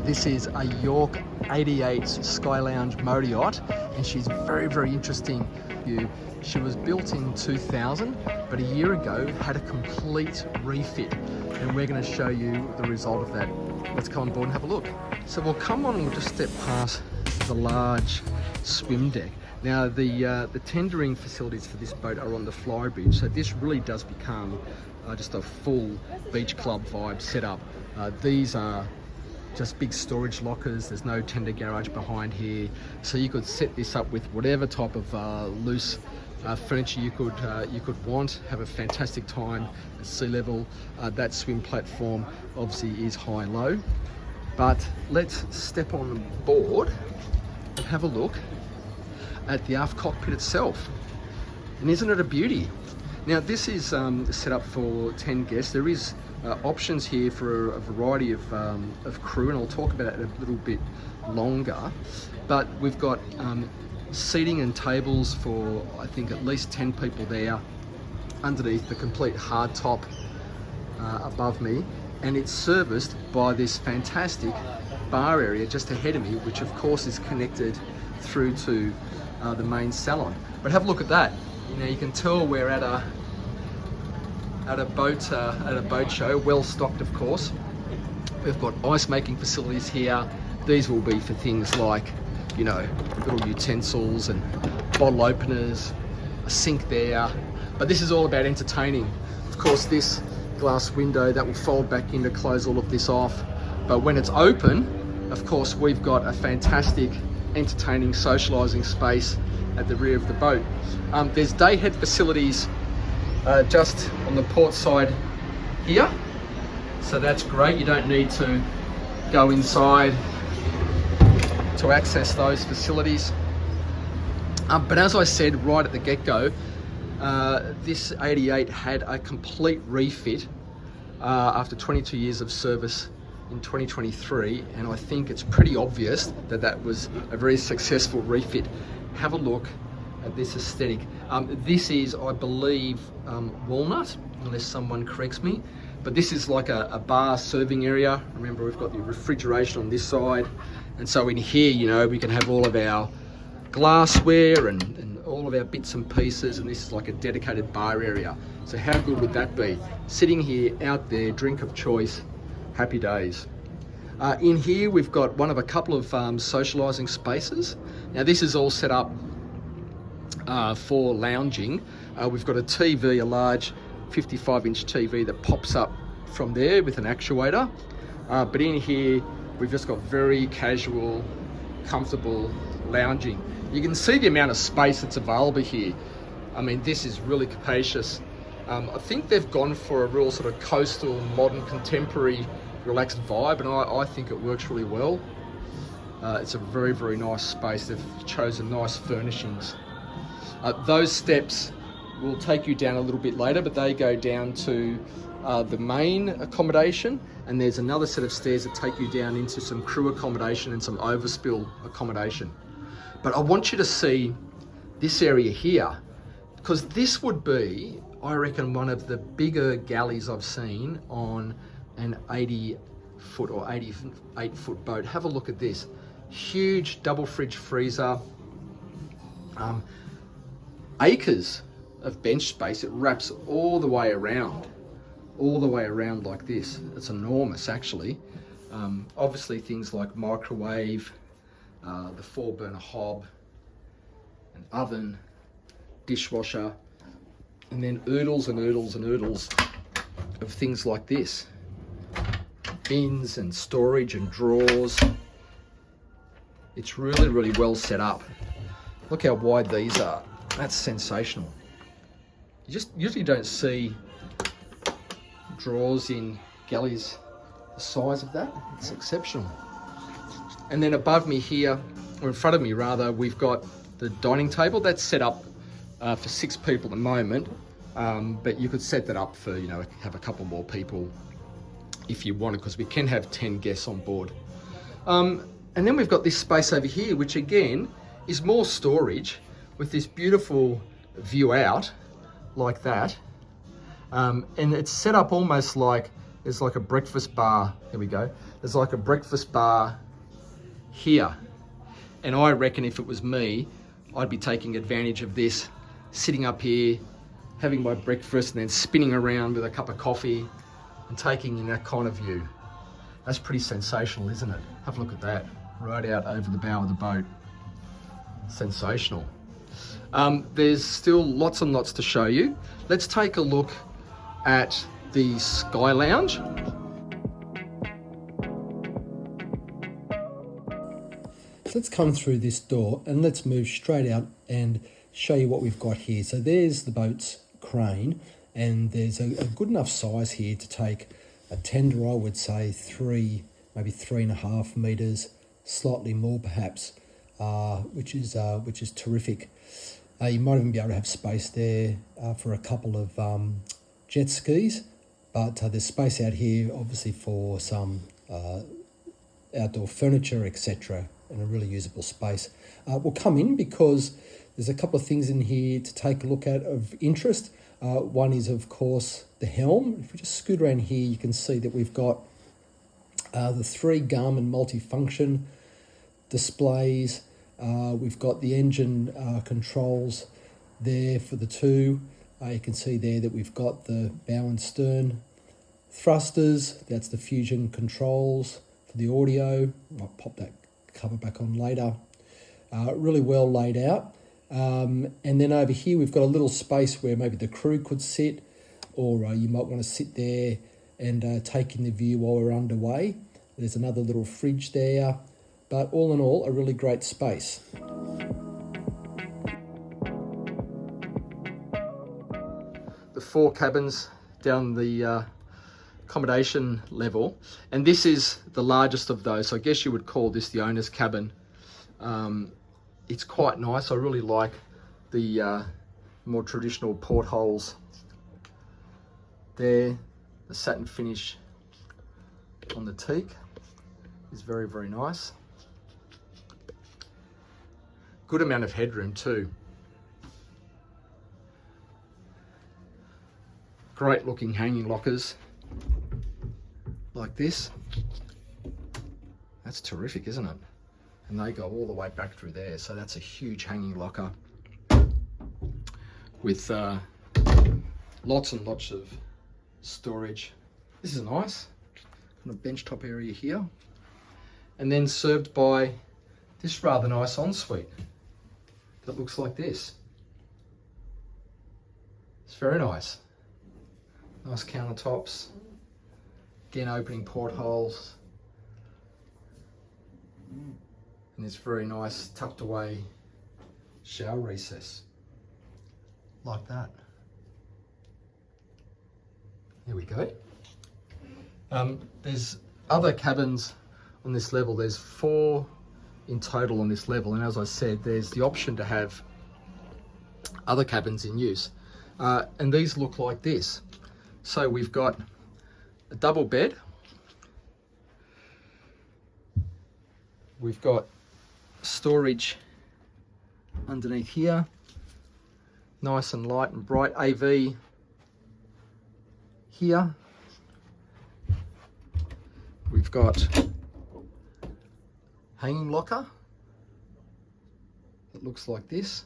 This is a York 88 SkyLounge motor yacht, and she's very, very interesting. She was built in 2000, but a year ago had a complete refit, and we're going to show you the result of that. Let's come on board and have a look. So we'll come on and we'll just step past the large swim deck. Now the tendering facilities for this boat are on the flybridge, so this really does become just a full beach club vibe setup. These are just big storage lockers. There's no tender garage behind here, so you could set this up with whatever type of loose furniture you could want. Have a fantastic time at sea level. That swim platform obviously is high-low, but let's step on board and have a look at the aft cockpit itself. And isn't it a beauty? Now this is set up for 10 guests. There is options here for a variety of crew, and I'll talk about it a little bit longer. But we've got seating and tables for I think at least 10 people there underneath the complete hard top above me, and it's serviced by this fantastic bar area just ahead of me, which of course is connected through to the main salon. But have a look at that. You know, you can tell we're at a boat show, well stocked of course. We've got ice making facilities here. These will be for things like, you know, little utensils and bottle openers, a sink there. But this is all about entertaining. Of course, this glass window that will fold back in to close all of this off. But when it's open, of course, we've got a fantastic entertaining socializing space at the rear of the boat. There's day head facilities just on the port side here, so that's great. You don't need to go inside to access those facilities. But as I said right at the get-go, this 88 had a complete refit after 22 years of service in 2023, and I think it's pretty obvious that that was a very successful refit. Have a look at this aesthetic. This is, I believe, walnut, unless someone corrects me, but this is like a bar serving area. Remember, we've got the refrigeration on this side, and so in here, you know, we can have all of our glassware and all of our bits and pieces, and this is like a dedicated bar area. So how good would that be? Sitting here out there, drink of choice, happy days. In here we've got one of a couple of socializing spaces. Now this is all set up for lounging. We've got a TV, a large 55-inch TV that pops up from there with an actuator. But in here we've just got very casual, comfortable lounging. You can see the amount of space that's available here. I mean, this is really capacious. I think they've gone for a real sort of coastal, modern, contemporary, relaxed vibe, and I think it works really well. It's a very, very nice space. They've chosen nice furnishings. Those steps will take you down a little bit later, but they go down to the main accommodation, and there's another set of stairs that take you down into some crew accommodation and some overspill accommodation. But I want you to see this area here, because this would be, I reckon, one of the bigger galleys I've seen on an 80-foot or 88-foot boat. Have a look at this. Huge double fridge freezer. Acres of bench space. It wraps all the way around like this. It's enormous, actually. Obviously things like microwave, the 4-burner hob, an oven, dishwasher, and then oodles and oodles and oodles of things like this. Bins and storage and drawers. It's really, really well set up. Look how wide these are. That's sensational. You just usually don't see drawers in galleys the size of that. It's exceptional. And then above me here, or in front of me rather, we've got the dining table. That's set up for 6 people at the moment, but you could set that up for, you know, have a couple more people if you wanted, because we can have 10 guests on board. And then we've got this space over here, which again is more storage, with this beautiful view out like that. And it's set up almost like, it's like a breakfast bar. Here we go. There's like a breakfast bar here. And I reckon if it was me, I'd be taking advantage of this, sitting up here, having my breakfast and then spinning around with a cup of coffee and taking in that kind of view. That's pretty sensational, isn't it? Have a look at that, right out over the bow of the boat. Sensational. There's still lots and lots to show you. Let's take a look at the SkyLounge. So let's come through this door and let's move straight out and show you what we've got here. So there's the boat's crane, and there's a good enough size here to take a tender, I would say 3, maybe 3.5 meters, slightly more perhaps, which is terrific. You might even be able to have space there for a couple of jet skis, but there's space out here obviously for some outdoor furniture, etc., and a really usable space. We'll come in because there's a couple of things in here to take a look at of interest. One is, of course, the helm. If we just scoot around here, you can see that we've got the 3 Garmin multifunction displays. We've got the engine controls there for the 2. You can see there that we've got the bow and stern thrusters. That's the fusion controls for the audio. I'll pop that cover back on later. Really well laid out. And then over here we've got a little space where maybe the crew could sit, or you might want to sit there and take in the view while we're underway. There's another little fridge there, but all in all, a really great space. The 4 cabins down the accommodation level, and this is the largest of those, so I guess you would call this the owner's cabin. It's quite nice. I really like the more traditional portholes there. The satin finish on the teak is very, very nice. Good amount of headroom too. Great looking hanging lockers like this. That's terrific, isn't it? And they go all the way back through there, so that's a huge hanging locker with lots and lots of storage. This is nice. Got a bench top area here, and then served by this rather nice ensuite that looks like this. It's very nice. Nice countertops, again opening portholes. And this very nice tucked away shower recess, like that. There we go. There's other cabins on this level. There's 4 in total on this level, and as I said, there's the option to have other cabins in use. And these look like this. So we've got a double bed. We've got storage underneath here, nice and light and bright. AV here. We've got hanging locker that looks like this,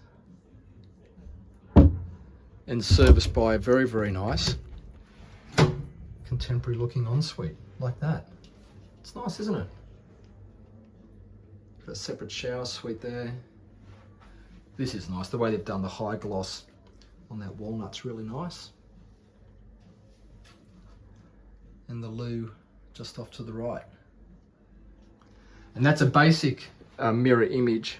and serviced by a very, very nice contemporary looking ensuite like that. It's nice, isn't it? Got a separate shower suite there. This is nice. The way they've done the high gloss on that walnut's really nice. And the loo just off to the right. And that's a basic mirror image.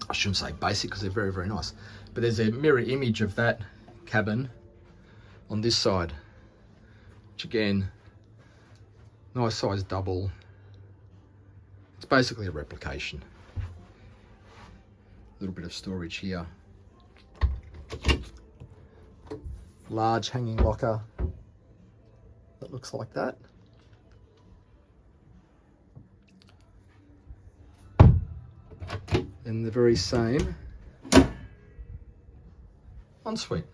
I shouldn't say basic because they're very, very nice. But there's a mirror image of that cabin on this side, which again, nice size double. It's basically a replication. A little bit of storage here. Large hanging locker that looks like that. And the very same ensuite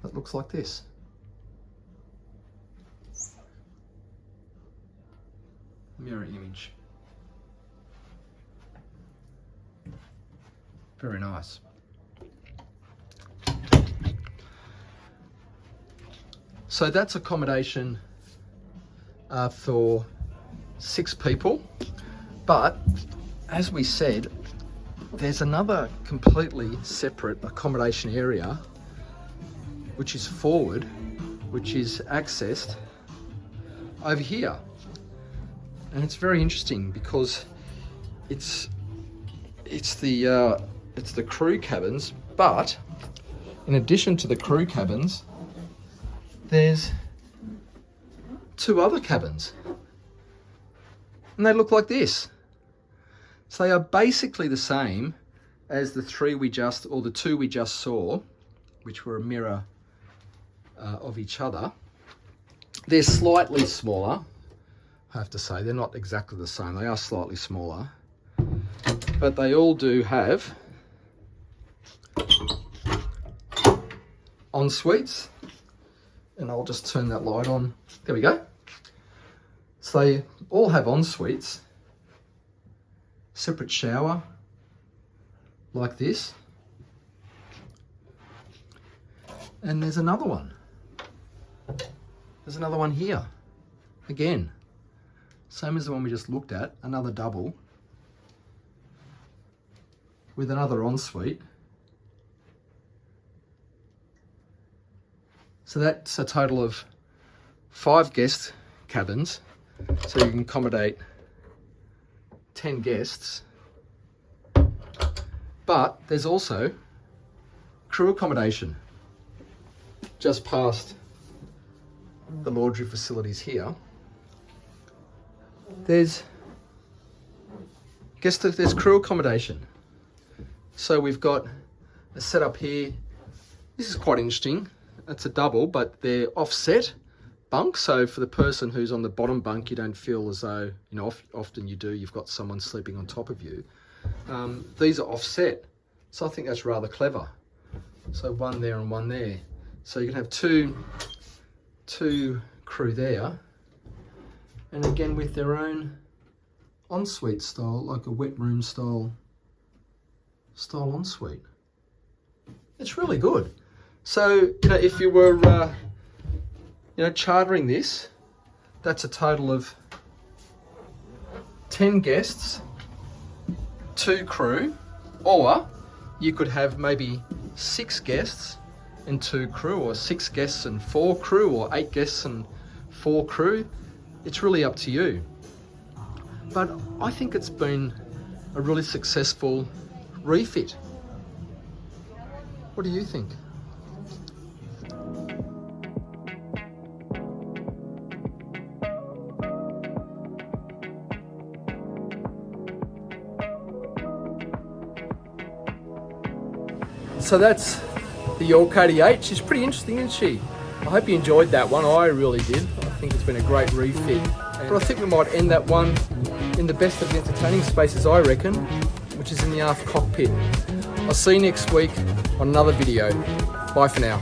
that looks like this. mirror image. Very nice. So that's accommodation for 6 people, but as we said, there's another completely separate accommodation area which is forward, which is accessed over here. And it's very interesting because it's the crew cabins, but in addition to the crew cabins, there's 2 other cabins. And they look like this. So they are basically the same as the 2 we just saw, which were a mirror of each other. They're slightly smaller, I have to say. They're not exactly the same. They are slightly smaller, but they all do have en suites. And I'll just turn that light on. There we go. So they all have en suites, separate shower like this. And there's another one. There's another one here. Again, same as the one we just looked at, another double with another ensuite. So that's a total of 5 guest cabins. So you can accommodate 10 guests. But there's also crew accommodation just past the laundry facilities here. There's crew accommodation. So we've got a setup here. This is quite interesting. It's a double, but they're offset bunks. So for the person who's on the bottom bunk, you don't feel as though, you know, often you do, you've got someone sleeping on top of you. These are offset. So I think that's rather clever. So one there and one there. So you can have two crew there. And again with their own ensuite style, like a wet room style ensuite. It's really good. So, you know, if you were, chartering this, that's a total of 10 guests, 2 crew, or you could have maybe 6 guests and 2 crew, or 6 guests and 4 crew, or 8 guests and 4 crew. It's really up to you. But I think it's been a really successful refit. What do you think? So that's the York 88. She's pretty interesting, isn't she? I hope you enjoyed that one. I really did. I think it's been a great refit. But I think we might end that one in the best of the entertaining spaces, I reckon, which is in the aft cockpit. I'll see you next week on another video. Bye for now.